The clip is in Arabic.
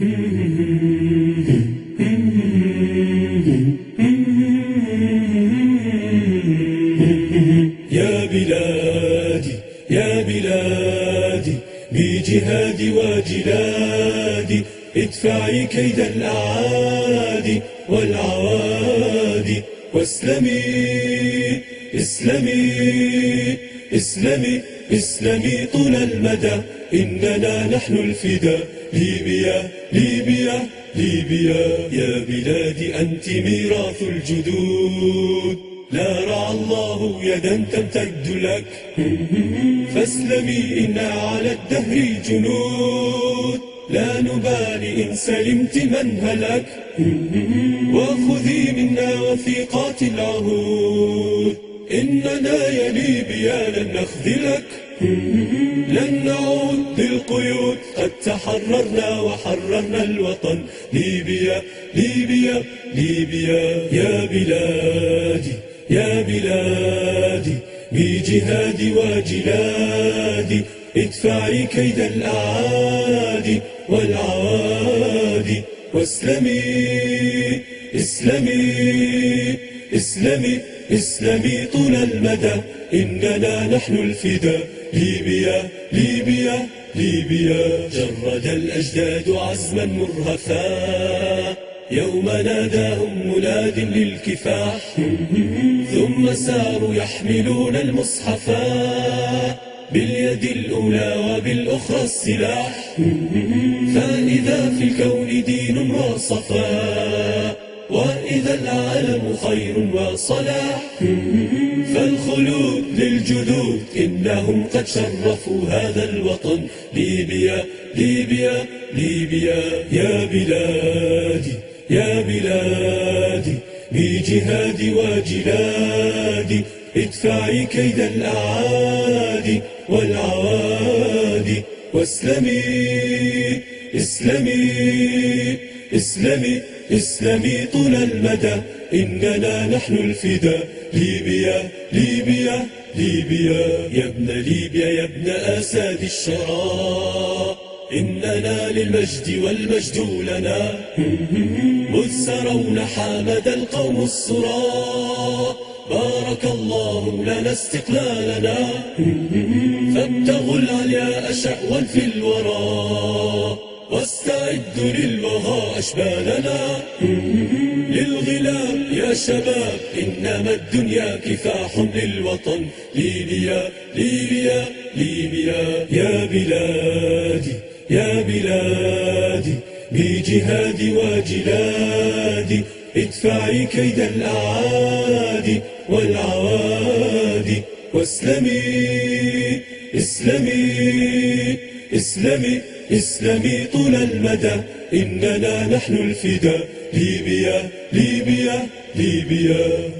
يا بلادي يا بلادي بجهادي وجلادي ادفعي كيد الأعادي والعوادي واسلمي اسلمي اسلمي اسلمي طول المدى إننا نحن الفداء ليبيا ليبيا ليبيا يا بلادي أنت ميراث الجدود لا رعى الله يدا تمتد لك فاسلمي إنا على الدهر جنود لا نبالي إن سلمت من هلك وخذي منا وثيقات العهود إننا يا ليبيا لن نخذلك لن نعود للقيود قد تحررنا وحررنا الوطن ليبيا ليبيا ليبيا يا بلادي يا بلادي بجهادي وجلادي ادفعي كيد الأعادي والعوادي واسلمي اسلمي اسلمي اسلمي طول المدى إننا نحن الفداء ليبيا ليبيا ليبيا جرد الأجداد عزما مرهفا يوم ناداهم مناد للكفاح ثم ساروا يحملون المصحفا باليد الأولى وبالأخرى السلاح فإذا في الكون دين وصفا وإذا العالم خير وصلاح فالخلود للجدود إنهم قد شرفوا هذا الوطن ليبيا ليبيا ليبيا يا بلادي يا بلادي بجهادي وجلادي ادفعي كيد الأعادي والعوادي واسلمي اسلمي اسلمي اسلمي طول المدى إننا نحن الفداء ليبيا ليبيا ليبيا يا ابن ليبيا يا ابن أساد الشرى إننا للمجد والمجد لنا مذ سرون حامد القوم الصرا بارك الله لنا استقلالنا فابتغوا العلياء شأوا في الورى واستعدوا للوغى أشبالنا للغلاب يا شباب إنما الدنيا كفاح للوطن ليبيا ليبيا ليبيا يا بلادي يا بلادي بجهادي وجلادي ادفعي كيد الأعادي والعوادي واسلمي اسلمي اسلمي اسلمي طول المدى إننا نحن الفداء ليبيا ليبيا ليبيا